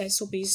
SOPs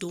2